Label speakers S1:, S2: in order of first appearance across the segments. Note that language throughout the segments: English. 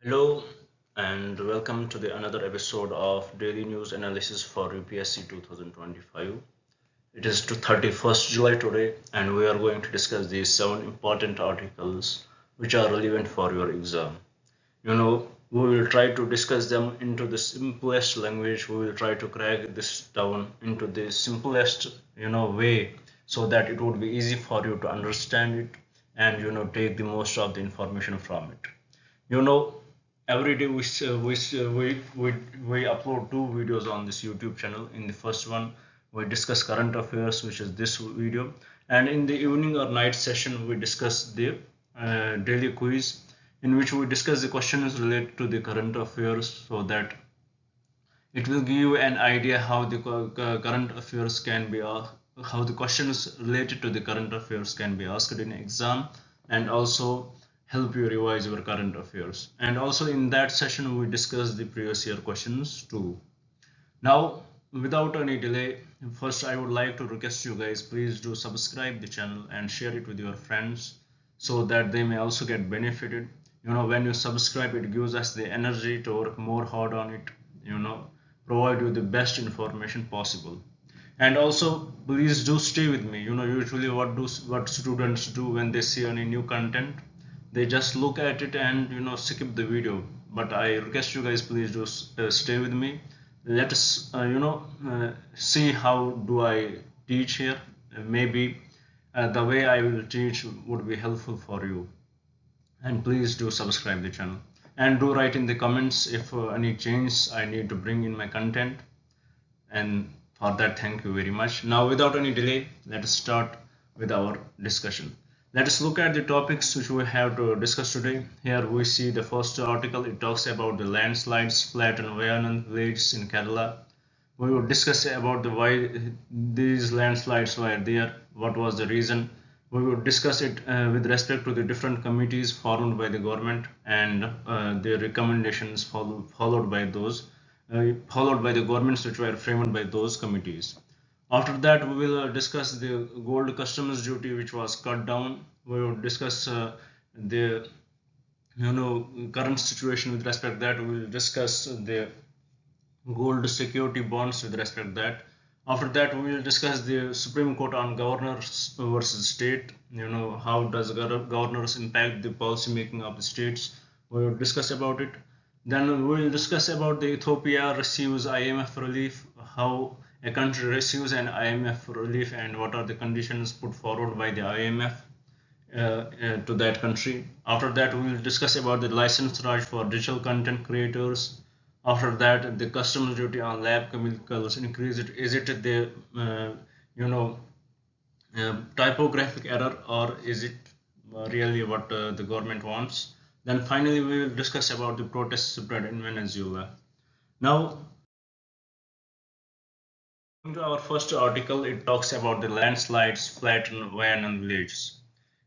S1: Hello and welcome to the another episode of Daily News Analysis for UPSC 2025. It is to 31st July today and we are going to discuss these 7 important articles which are relevant for your exam. We will try to discuss them into the simplest language. We will try to crack this down into the simplest, way so that it would be easy for you to understand it and take the most of the information from it. You know, every day we upload two videos on this YouTube channel. In the first one, we discuss current affairs, which is this video, and in the evening or night session, we discuss the daily quiz, in which we discuss the questions related to the current affairs, so that it will give you an idea how the current affairs can be how the questions related to the current affairs can be asked in exam, and also help you revise your current affairs. And also in that session we discuss the previous year questions too. Now, without any delay, first I would like to request you guys, please do subscribe the channel and share it with your friends so that they may also get benefited. When you subscribe, it gives us the energy to work more hard on it, provide you the best information possible. And also, please do stay with me. Usually what students do when they see any new content, they just look at it and skip the video. But I request you guys, please do stay with me. Let us see how do I teach here. Maybe the way I will teach would be helpful for you. And please do subscribe the channel and do write in the comments if any change I need to bring in my content. And for that, thank you very much. Now, without any delay, let us start with our discussion. Let us look at the topics which we have to discuss today. Here we see the first article. It talks about the landslides, flat and violent villages in Kerala. We will discuss about the why these landslides were there, what was the reason. We will discuss it with respect to the different committees formed by the government and the recommendations followed by the governments which were framed by those committees. After that, we will discuss the gold customs duty which was cut down. We will discuss the current situation with respect to that. We will discuss the gold security bonds with respect to that. After that, we will discuss the Supreme Court on governors versus state. How does governors impact the policy making of the states? We will discuss about it. Then we will discuss about the Ethiopia receives IMF relief, how a country receives an IMF relief, and what are the conditions put forward by the IMF to that country. After that, we will discuss about the license charge for digital content creators. After that, the customs duty on lab chemicals increase. Is it the you know typographic error, or is it really what the government wants? Then finally, we will discuss about the protests spread in Venezuela. Now, into our first article, it talks about the landslides flatten Wayanad villages.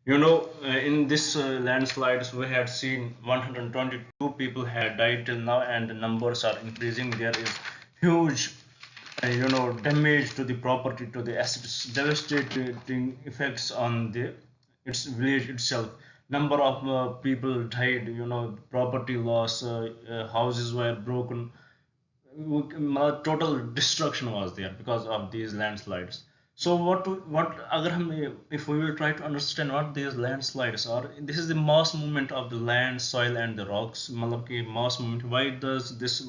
S1: In this landslides, we had seen 122 people had died till now, and the numbers are increasing. There is huge, damage to the property, to the assets, devastating effects on the its village itself. Number of people died. Property loss, houses were broken, total destruction was there because of these landslides. So what अगर हम if we will try to understand what these landslides are, this is the mass movement of the land, soil and the rocks. मतलब कि mass movement. Why does this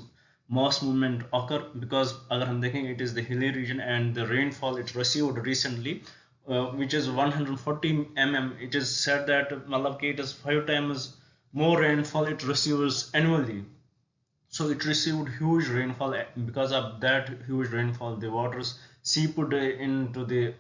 S1: mass movement occur? Because अगर हम देखेंगे, it is the hilly region and the rainfall it received recently, which is 140 mm. It is said that मतलब कि it is 5 times more rainfall it receives annually. So it received huge rainfall. Because of that huge rainfall, the waters seeped into the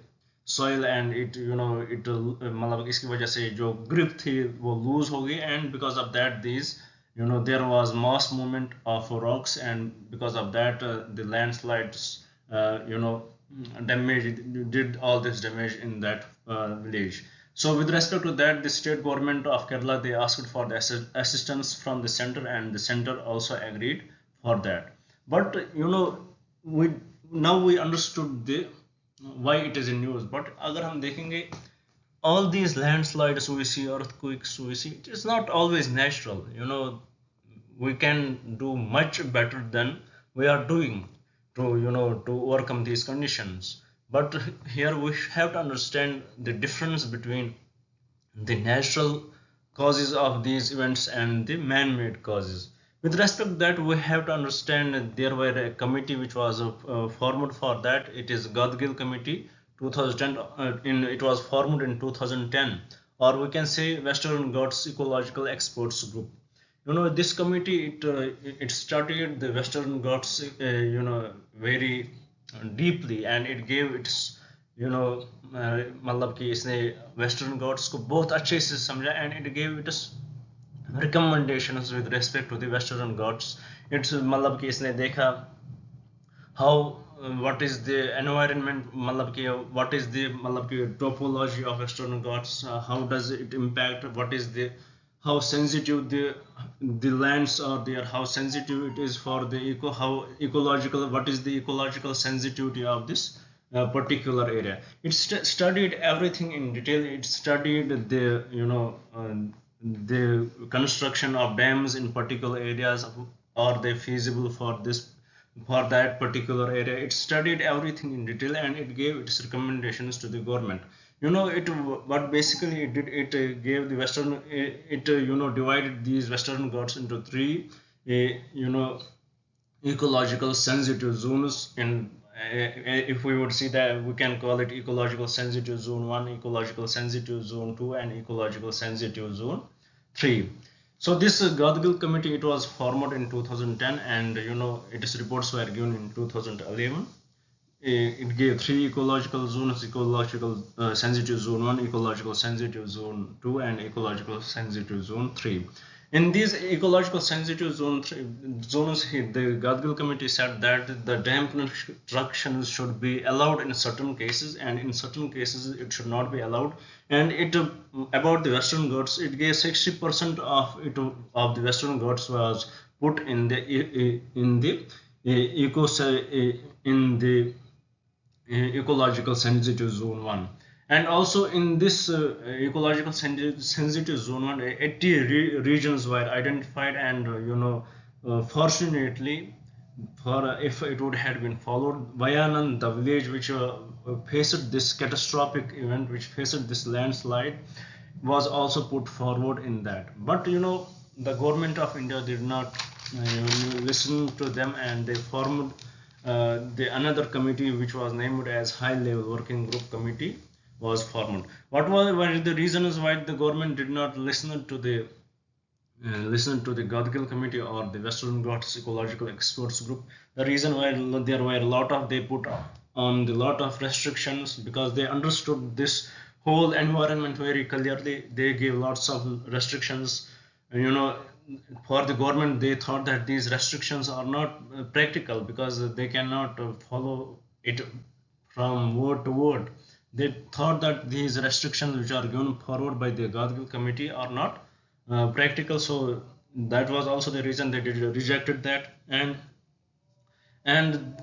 S1: soil, and it मतलब इसकी वजह से जो grip थी वो lose हो गई, and because of that these there was mass movement of rocks, and because of that the landslides damage did all this damage in that village. So with respect to that, the state government of Kerala, they asked for the assistance from the center, and the center also agreed for that. But we now we understood the why it is in news. But अगर हम देखेंगे, all these landslides we see, earthquakes we see, it is not always natural. we can do much better than we are doing to to overcome these conditions. But here we have to understand the difference between the natural causes of these events and the man-made causes. With respect to that, we have to understand there were a committee which was formed for that. It is Gadgil Committee 2010. It was formed in 2010, or we can say Western Ghats Ecological Experts Group. This committee, it studied the Western Ghats very deeply, and it gave its मतलब कि इसने western God's को बहुत अच्छे से समझा, and it gave it recommendations with respect to the western gods. It's मतलब कि इसने देखा how what is the environment, मतलब कि what is the मतलब कि topology of western gods, how does it impact, what is the how sensitive the lands are there, how sensitive it is for the how ecological, what is the ecological sensitivity of this particular area. It studied everything in detail. It studied the the construction of dams in particular areas. Are they feasible for this, for that particular area? It studied everything in detail, and it gave its recommendations to the government. It what basically it did, it gave the western, it divided these western ghats into three ecological sensitive zones. In if we would see that, we can call it ecological sensitive zone 1, ecological sensitive zone 2, and ecological sensitive zone 3. So this Gadgil committee, it was formed in 2010, and its reports were given in 2011. It gave three ecological zones: ecological sensitive zone 1, ecological sensitive zone 2, and ecological sensitive zone 3. In these ecological sensitive zones, the Gadgil committee said that the dam constructions should be allowed in certain cases, and in certain cases it should not be allowed. And it about the Western Ghats, it gave 60% of it of the Western Ghats was put in the ecological sensitive zone 1. And also in this ecological sensitive zone 1, 80 regions were identified, and fortunately, for if it would have been followed, Vayanand, the village which faced this catastrophic event, which faced this landslide, was also put forward in that. But the government of India did not listen to them, and they formed the another committee which was named as High Level Working Group Committee was formed. What were the reasons why the government did not listen to the Gadgil committee or the Western Ghats Ecological Experts Group? The reason why there were a lot of, they put on the lot of restrictions, because they understood this whole environment very clearly. They gave lots of restrictions. For the government, they thought that these restrictions are not practical, because they cannot follow it from word to word. They thought that these restrictions which are given forward by the Gadgil committee are not practical. So that was also the reason they rejected that. And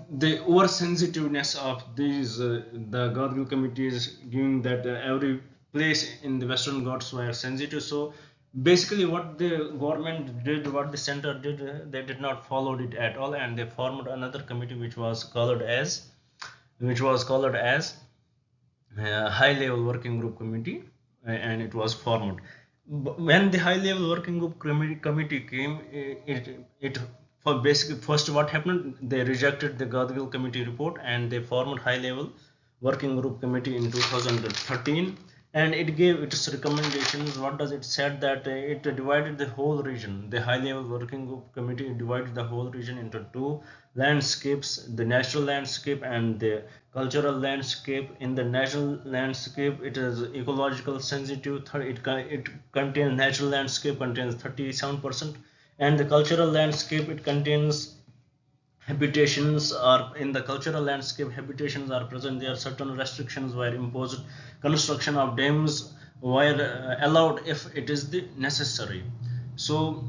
S1: the oversensitiveness of these the Gadgil committee is giving that every place in the Western Ghats were sensitive. So basically what the government did, what the center did, they did not follow it at all, and they formed another committee which was called as High Level Working Group Committee, and it was formed. When the High Level Working Group Committee came, it for basically first what happened, they rejected the Gadgil committee report, and they formed High Level Working Group Committee in 2013, and it gave its recommendations. What does it said? That it divided the whole region. The High Level Working Group Committee divided the whole region into two landscapes: the natural landscape and the cultural landscape. In the natural landscape, it is ecological sensitive. It contains, natural landscape contains 37%, and the cultural landscape, it contains habitations. Are in the cultural landscape, habitations are present. There are certain restrictions were imposed. Construction of dams were allowed if it is the necessary. So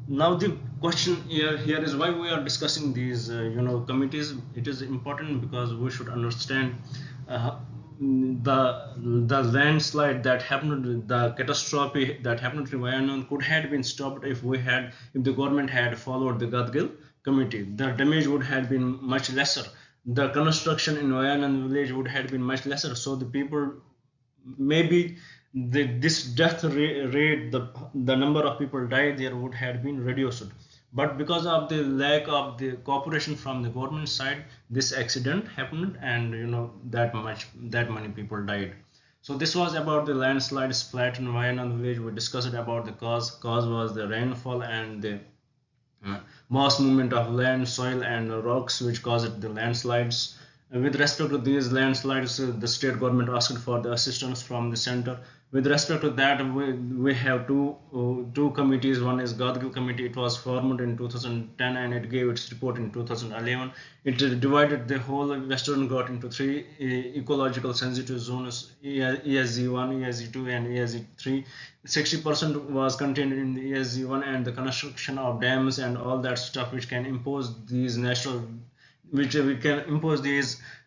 S1: now the question here is why we are discussing these committees. It is important because we should understand the landslide that happened, the catastrophe that happened in Wayanad could have been stopped if the government had followed the Gadgil committee. The damage would have been much lesser. The construction in Wayanad village would have been much lesser. So the people, maybe this death rate, the number of people died there would have been reduced. But because of the lack of the cooperation from the government side, this accident happened, and that many people died. So this was about the landslide splat in Wayanad village. We discussed about the cause. Cause was the rainfall and the mass movement of land, soil, and rocks, which caused the landslides. With respect to these landslides, the state government asked for the assistance from the center. With respect to that, we have two committees. One is Gadgil committee. It was formed in 2010 and it gave its report in 2011. It divided the whole Western Ghat into three ecological sensitive zones: ESZ1, ESZ2, and ESZ3. 60% was contained in the ESZ1, and the construction of dams and all that stuff which can impose these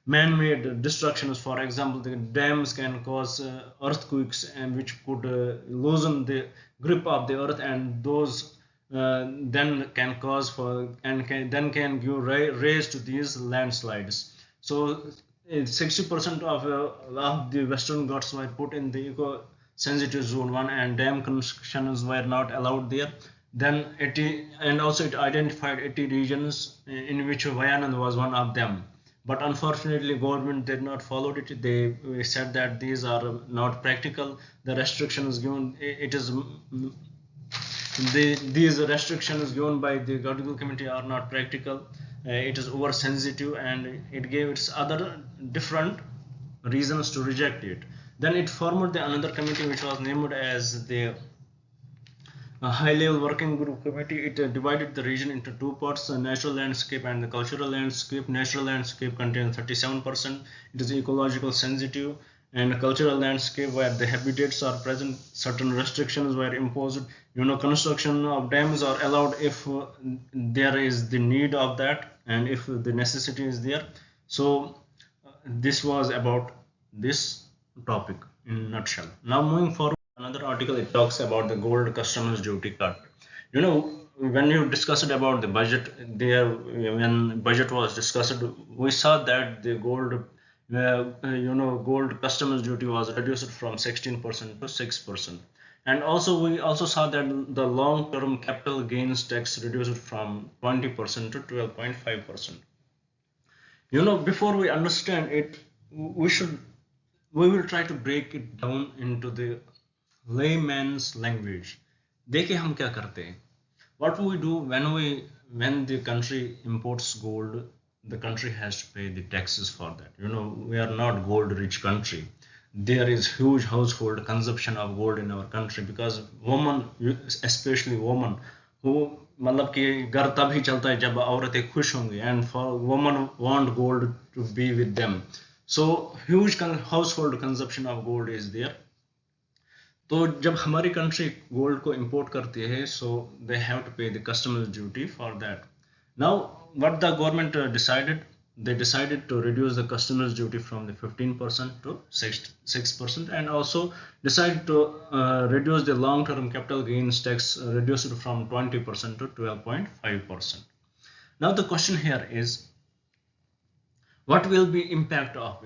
S1: man-made destructions. For example, the dams can cause earthquakes, and which could loosen the grip of the earth, and those then can cause for and can give rise to these landslides. So 60% of the Western Ghats were put in the eco-sensitive zone 1, and dam constructions were not allowed there. Then 80, and also it identified 80 regions in which Wayanad was one of them. But unfortunately, government did not follow it. They said that these are not practical. The restrictions given, these restrictions given by the Gadgil committee are not practical. It is oversensitive, and it gave its other different reasons to reject it. Then it formed another committee which was named as the high-level working group committee. It divided the region into two parts: the natural landscape and the cultural landscape. Natural landscape contains 37%. It is ecological sensitive. And cultural landscape, where the habitats are present, certain restrictions were imposed. Construction of dams are allowed if there is the need of that, and if the necessity is there. So this was about this topic in a nutshell. Now moving forward, another article, it talks about the gold customs duty cut. When you discussed about the budget there, when budget was discussed, we saw that the gold customs duty was reduced from 16% to 6%. And also we also saw that the long-term capital gains tax reduced from 20% to 12.5%. Before we understand it, we will try to break it down into the layman's language. देखिए हम क्या करते हैं. What we do when the country imports gold, the country has to pay the taxes for that. We are not gold rich country. There is huge household consumption of gold in our country, because women, especially women, who मतलब कि घर तभी चलता है जब औरतें खुश होंगी, and for women want gold to be with them. So huge household consumption of gold is there. तो जब हमारी कंट्री गोल्ड को इंपोर्ट करती है, सो दे हैव टू पे the customs duty for that. Now what the government decided, they decided to reduce the customs duty from the 15% to 6%, and also decided to reduce the long-term capital gains tax, reduced from 20% to 12.5%. Now the question here is, what will be impact of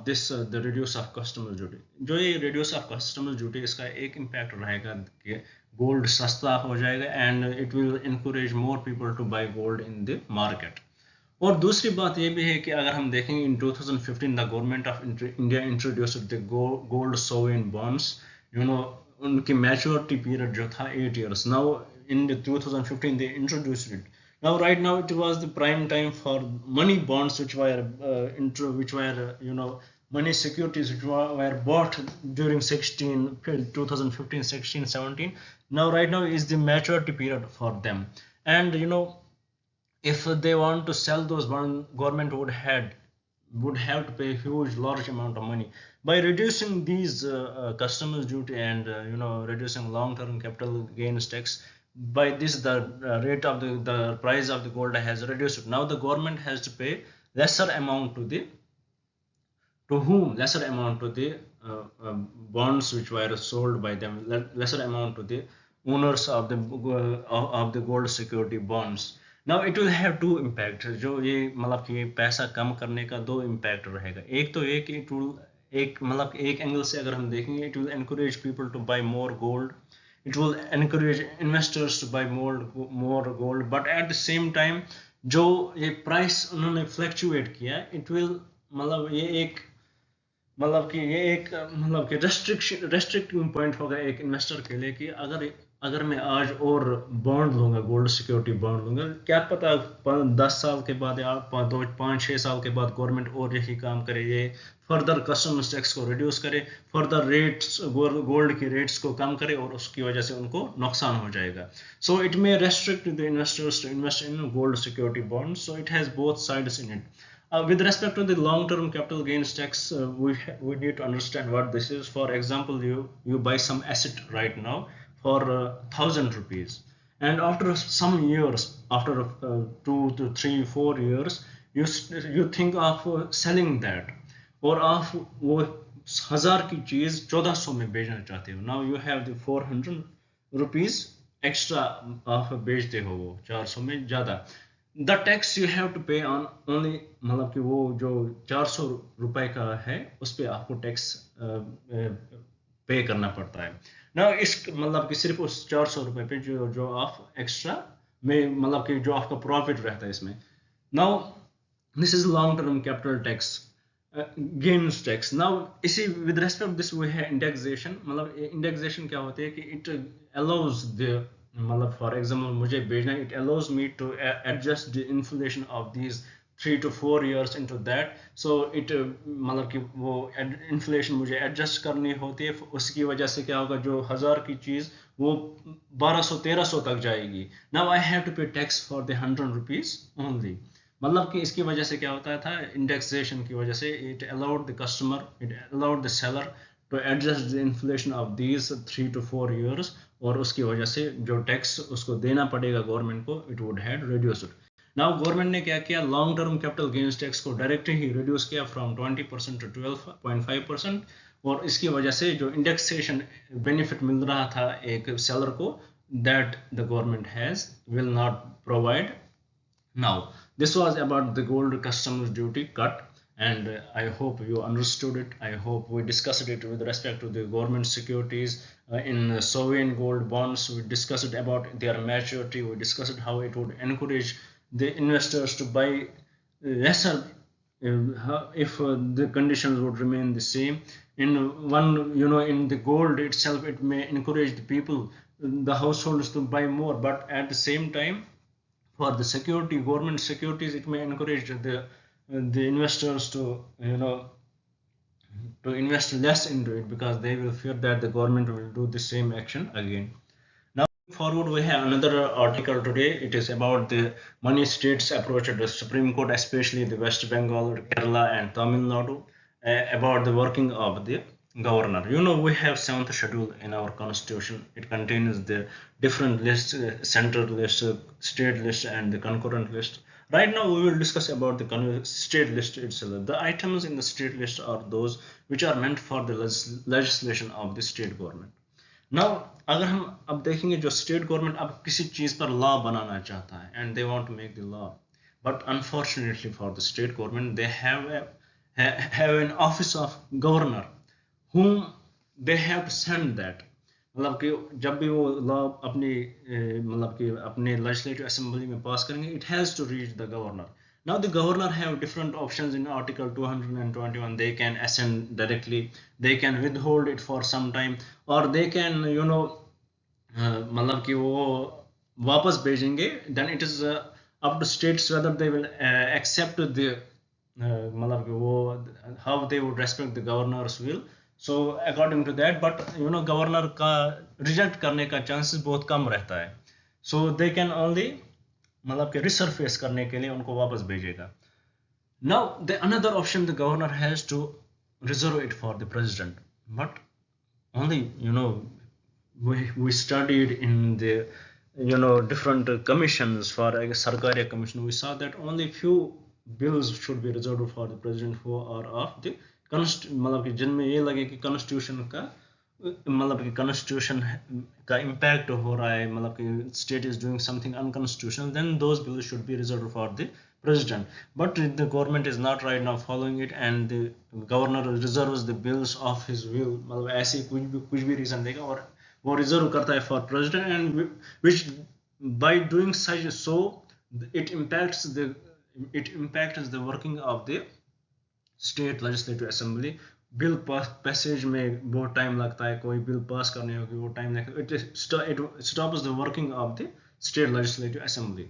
S1: this the reduce of customs duty. जो ये reduce of customs duty, इसका एक impact रहेगा कि gold सस्ता हो जाएगा, and it will encourage more people to buy gold in the market. और दूसरी बात ये भी है कि अगर हम देखेंगे, in 2015 the government of India introduced the gold sovereign bonds. उनकी maturity period जो था 8 years. Now in the 2015 they introduced it. Now right now it was the prime time for money bonds, which were money securities which were bought during 2015, 16, 17. Now right now is the maturity period for them, and if they want to sell those bonds, government would have to pay a huge large amount of money. By reducing these customs duty and reducing long-term capital gains tax, by this the rate of the price of the gold has reduced. Now the government has to pay lesser amount to whom? Lesser amount to the bonds which were sold by them, lesser amount to the owners of the gold security bonds. Now it will have two impact. जो ये मतलब कि पैसा कम करने का दो impact रहेगा. एक तो एक it will एक मतलब एक एंगल से अगर हम देखेंगे, it will encourage people to buy more gold. It will encourage investors to buy more gold. But at the same time जो ये प्राइस उन्होंने फ्लक्चुएट किया, it will मतलब ये एक मतलब कि ये एक मतलब कि रेस्ट्रिक्टिंग पॉइंट होगा एक इन्वेस्टर के लिए कि अगर मैं आज और बॉन्ड लूंगा, गोल्ड सिक्योरिटी बॉन्ड लूंगा, क्या पता 10 साल के बाद या 5-6 साल के बाद गवर्नमेंट और यही काम करे, ये फर्दर कस्टम्स टैक्स को रिड्यूस करे, फर्दर रेट्स गोल्ड की रेट्स को कम करे और उसकी वजह से उनको नुकसान हो जाएगा. So it may restrict the investors to invest in gold security bond. So it has both sides in it. With respect to the long-term capital gains tax, we need to understand what this is. For example, you buy some asset right now for 1,000 rupees, and after some years, after 2 to 3 4 years, you think of selling that, और आप वो 1,000 की चीज 1,400 में बेचना चाहते हो. Now you have the 400 rupees extra आप बेचते हो वो 400 में ज्यादा. The tax you have to pay on only मतलब कि वो जो 400 रुपए का है उस पे आपको टैक्स पे करना पड़ता है ना. इस मतलब कि सिर्फ उस 400 रुपए पे जो आप एक्स्ट्रा में मतलब कि जो आपका प्रॉफिट रहता है इसमें. Now this is long term capital tax gains tax. Now इसी विद रेस्पेक्ट दिस वी है इंडेक्सेशन. मतलब इंडेक्सेशन क्या होती है कि इट अलाउज द मतलब फॉर एग्जाम्पल मुझे भेजना, it allows me to adjust the inflation of these 3 to 4 years into that. So it मतलब कि वो इन्फ्लेशन मुझे एडजस्ट करनी होती है. उसकी वजह से क्या होगा, जो 1,000 की चीज़ वो 1,200-1,300 तक जाएगी. नाउ आई हैव टू पे tax for the 100 rupees only. मतलब कि इसकी वजह से क्या होता था, इंडेक्सेशन की वजह से it allowed the customer, it allowed the seller to adjust the inflation of these 3 to 4 years. और उसकी वजह से जो टैक्स उसको देना पड़ेगा गवर्नमेंट को, it would have reduced. Now government ने क्या किया, long term capital gains tax को डायरेक्टली ही रिड्यूस किया फ्रॉम 20% to 12.5%. और इसकी वजह से जो इंडेक्सेशन बेनिफिट मिल रहा था एक सेलर को, that the government has will not provide now. This was about the gold customs duty cut. And I hope you understood it. I hope we discussed it with respect to the government securities in sovereign gold bonds. We discussed about their maturity. We discussed how it would encourage the investors to buy lesser if the conditions would remain the same. In in the gold itself, it may encourage the people, the households, to buy more. But at the same time, for the security, government securities, it may encourage the investors to to invest less into it, because they will fear that the government will do the same action again. Now forward, we have another article today. It is about the many states approach the Supreme Court, especially the West Bengal, Kerala and Tamil Nadu, about the working of the governor. We have 7th schedule in our constitution. It contains the different lists, central list, state list and the concurrent list. Right now we will discuss about the state list itself. The items in the state list are those which are meant for the legislation of the state government. Now अगर हम अब देखेंगे, जो state government अब किसी चीज पर law बनाना चाहता है, and they want to make the law, but unfortunately for the state government they have an office of governor whom they have to send that. मतलब कि जब भी वो लॉ अपनी मतलब कि अपने लेजिस्लेटिव असेंबली में पास करेंगे, it has to reach the governor. Now the governor have different options in Article 221. They can ascend directly, they can withhold it for some time, or they can मतलब कि वो वापस भेजेंगे. Then it is up to states whether they will accept the मतलब कि वो how they would respect the governor's will. So according to that, but governor का reject करने का चांसेस बहुत कम रहता है. So they can only मतलब कि रिसरफेस करने के लिए उनको वापस भेजेगा. Now the another option the governor has to reserve it for the president, but only we studied in the different commissions for Sarkariya commission. We saw that only few bills should be reserved for the president who are of the मतलब कि जिनमें ये लगे कि constitution का मतलब कि constitution का इम्पैक्ट हो रहा है, मतलब कि state is doing something unconstitutional, then those bills should be reserve for the president. But the government is not right now following it, and the governor reserves the bills of his will. मतलब ऐसे कुछ भी reason देगा और वो reserve करता है for president, and which by doing such, so it impacts the working of the state legislative assembly. Bill passage में बहुत टाइम लगता है, कोई बिल पास करने होगी वो टाइम लगता है. It stops the working of the state legislative assembly.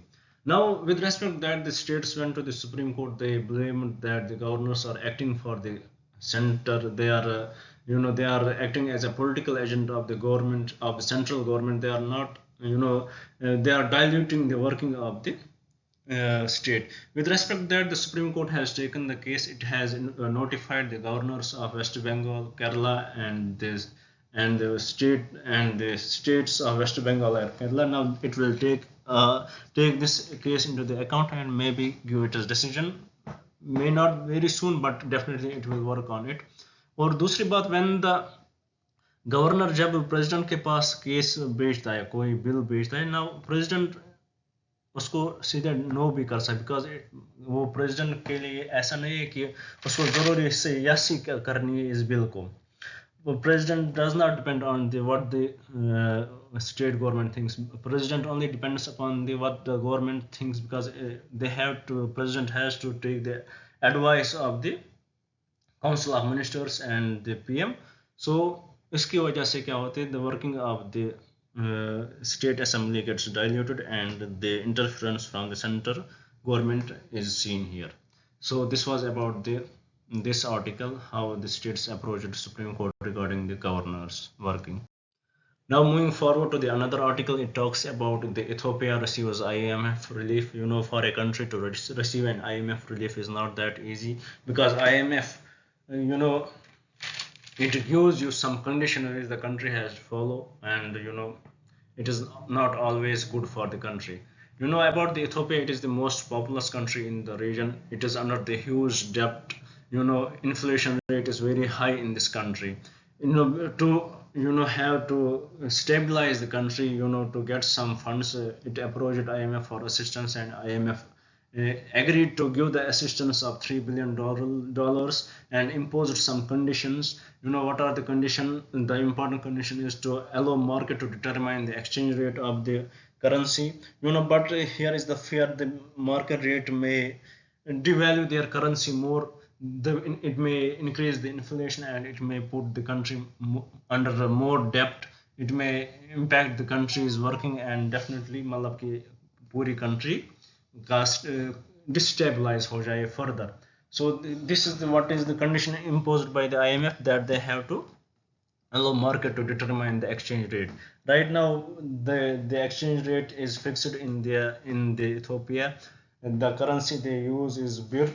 S1: Now, with respect that the states went to the Supreme Court, they blamed that the governors are acting for the center. They are, they are acting as a political agent of the government, of the central government. They are not, they are diluting the working of the state. With respect that the Supreme Court has taken the case, it has notified the governors of West Bengal, Kerala, and the states of West Bengal and Kerala. Now it will take this case into the account and maybe give it a decision. May not very soon, but definitely it will work on it. और दूसरी बात, when the governor जब president के पास case भेजता है, कोई bill भेजता है, नाउ प्रेसिडेंट उसको सीधे नो भी कर सकता, बिकॉज वो प्रेसिडेंट के लिए ऐसा नहीं है कि उसको ज़रूरी से यस ही करनी है इस बिल को. President does not depend on what the state government thinks. President only depends upon what the government thinks, because president has to take the advice of the council of ministers and the PM. So इसकी वजह से क्या होता है, the working of the state assembly gets diluted and the interference from the center government is seen here. So this was about this article, how the states approached the Supreme Court regarding the governors working. Now moving forward to the another article, it talks about the Ethiopia receives IMF relief. For a country to receive an IMF relief is not that easy, because IMF, it gives you some condition which the country has to follow, and it is not always good for the country. About the Ethiopia, it is the most populous country in the region. It is under the huge debt. Inflation rate is very high in this country. To have to stabilize the country, to get some funds, it approached IMF for assistance, and IMF agreed to give the assistance of $3 billion and imposed some conditions. What are the conditions? The important condition is to allow market to determine the exchange rate of the currency. But here is the fear: the market rate may devalue their currency more. It may increase the inflation, and it may put the country under more debt. It may impact the country's working, and definitely मतलब कि पूरी country destabilize हो जाए further. So this is what is the condition imposed by the IMF, that they have to allow market to determine the exchange rate. Right now the exchange rate is fixed in the Ethiopia. The currency they use is birr.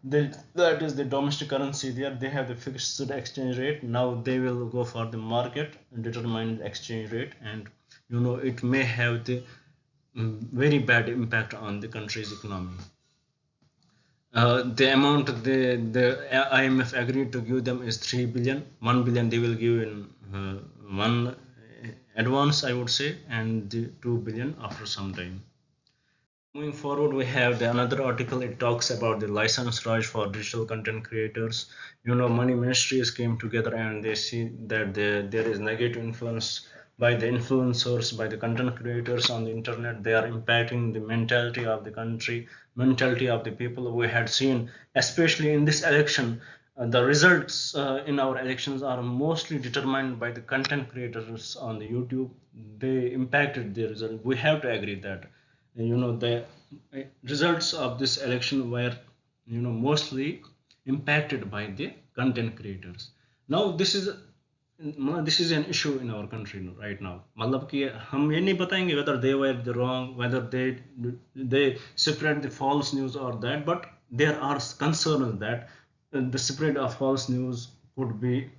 S1: That is the domestic currency there. They have the fixed exchange rate. Now they will go for the market and determine the exchange rate, and it may have the very bad impact on the country's economy. The amount the IMF agreed to give them is 3 billion. 1 billion they will give in one advance, I would say, and the 2 billion after some time. Moving forward, we have another article. It talks about the license Raj for digital content creators. Money ministries came together, and they see that there is negative influence by the influencers, by the content creators on the internet. They are impacting the mentality of the country, mentality of the people. We had seen, especially in this election, the results in our elections are mostly determined by the content creators on the YouTube. They impacted the result. We have to agree that the results of this election were mostly impacted by the content creators. Now this is an issue in our country right now. मतलब कि हम ये नहीं बताएंगे whether they were the wrong, whether they spread the false news or that, but there are concerns that the spread of false news could be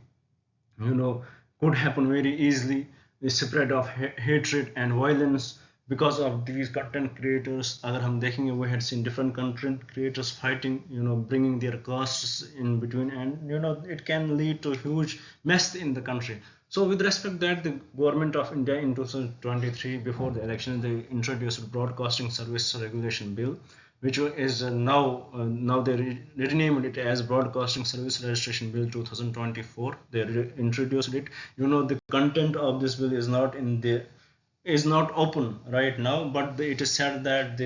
S1: could happen very easily. The spread of hatred and violence because of these content creators, अगर हम देखेंगे, we had seen different content creators fighting, bringing their costs in between, and it can lead to huge mess in the country. So with respect that, the government of India in 2023, before the election, they introduced broadcasting service regulation bill, which is now they renamed it as broadcasting service registration bill 2024. They introduced it. The content of this bill is not open right now, but it is said that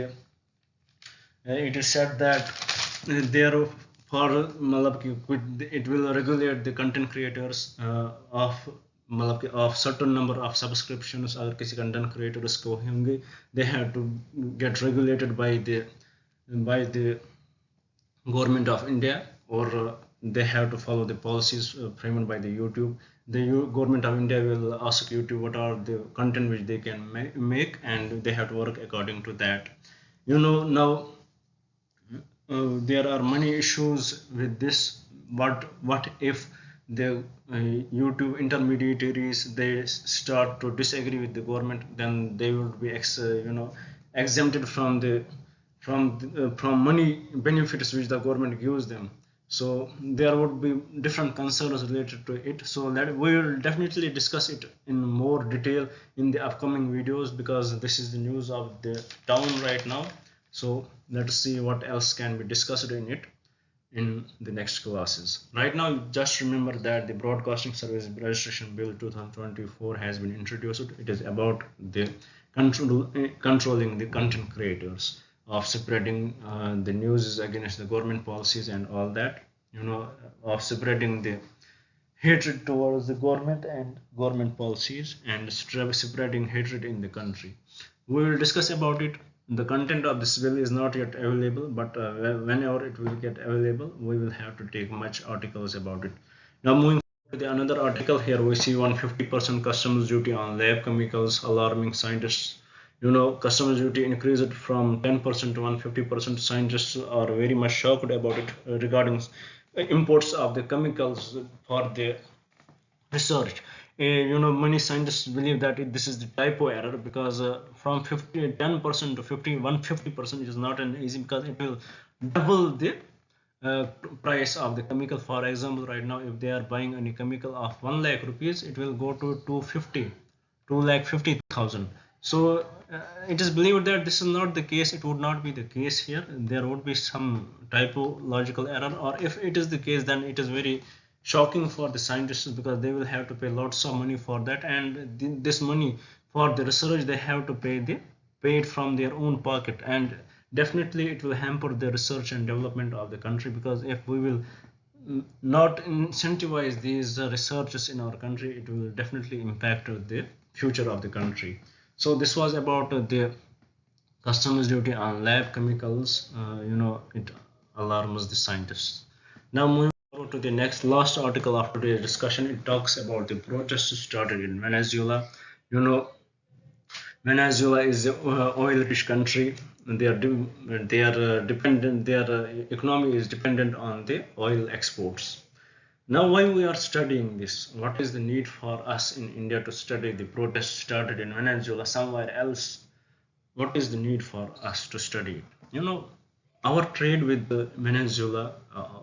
S1: there for it will regulate the content creators of certain number of subscriptions. अगर किसी content creators को होंगे, they have to get regulated by the government of India, or they have to follow the policies framed by the YouTube. The government of India will ask YouTube what are the content which they can make, and they have to work according to that. Now there are many issues with this. What if the YouTube intermediaries, they start to disagree with the government? Then they would be exempted from money benefits which the government gives them. So there would be different concerns related to it. So that we will definitely discuss it in more detail in the upcoming videos, because this is the news of the town right now. So let's see what else can be discussed in it in the next classes. Right now, just remember that the broadcasting service registration bill 2024 has been introduced. It is about the controlling the content creators, of spreading the news against the government policies and all that, of spreading the hatred towards the government and government policies, and spreading hatred in the country. We will discuss about it. The content of this bill is not yet available, but whenever it will get available, we will have to take much articles about it. Now moving to the another article, here we see 150% customs duty on lab chemicals alarming scientists. Customs duty increased from 10% to 150%. Scientists are very much shocked about it regarding imports of the chemicals for the research. Many scientists believe that this is the typo error, because from 10% to 150% is not an easy, because it will double the price of the chemical. For example, right now, if they are buying any chemical of 1 lakh rupees, it will go to 2,50,000. So it is believed that this is not the case. It would not be the case here. There would be some typological error, or if it is the case, then it is very shocking for the scientists, because they will have to pay lots of money for that, and this money for the research they have to pay it from their own pocket, and definitely it will hamper the research and development of the country, because if we will not incentivize these researches in our country, it will definitely impact the future of the country. So this was about the customs duty on lab chemicals. It alarms the scientists. Now moving to the last article of today's discussion, it talks about the protests started in Venezuela. Venezuela is an oil-rich country. They are dependent. Their economy is dependent on the oil exports. Now, why we are studying this? What is the need for us in India to study the protests started in Venezuela somewhere else? What is the need for us to study it? Our trade with Venezuela,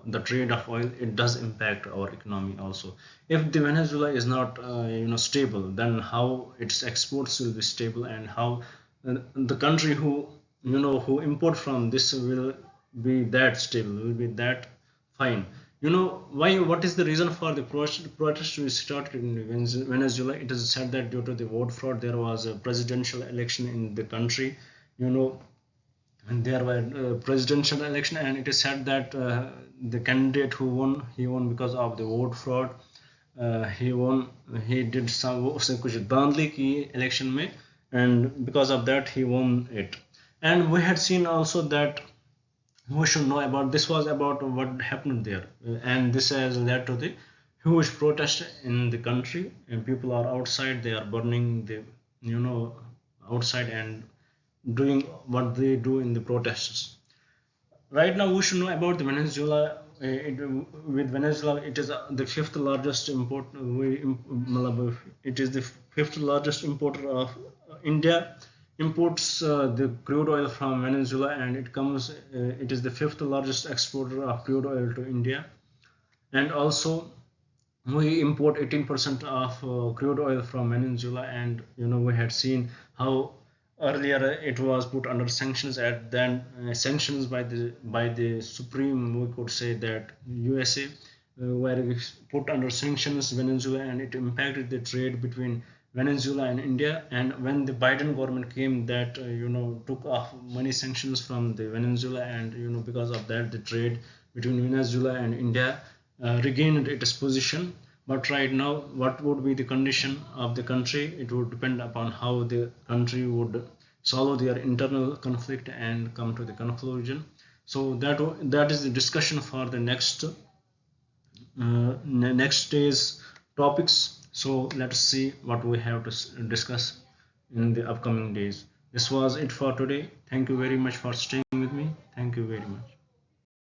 S1: the trade of oil, it does impact our economy also. If the Venezuela is not stable, then how its exports will be stable, and how the country who import from this will be that stable, will be that fine. Why? What is the reason for the protest we started in Venezuela? It is said that due to the vote fraud, there was a presidential election in the country. And there were presidential election, and it is said that the candidate who won, he won because of the vote fraud. He did some कुछ धांधली की election में, and because of that he won it. And we had seen also that we should know about this was about what happened there, and this has led to the huge protest in the country, and people are outside, they are burning the outside and doing what they do in the protests. Right now we should know about the Venezuela. With Venezuela, it is the fifth largest it is the fifth largest importer of India. imports the crude oil from Venezuela, and it is the fifth largest exporter of crude oil to India. And also we import 18% of crude oil from Venezuela, and we had seen how earlier it was put under sanctions, at then sanctions by the supreme, we could say that USA, where put under sanctions Venezuela, and it impacted the trade between Venezuela and India. And when the Biden government came, that took off money sanctions from the Venezuela, and because of that the trade between Venezuela and India regained its position. But right now, what would be the condition of the country? It would depend upon how the country would solve their internal conflict and come to the conclusion. So that is the discussion for the next day's topics. So let's see what we have to discuss in the upcoming days. This was it for today. Thank you very much for staying with me. Thank you very much.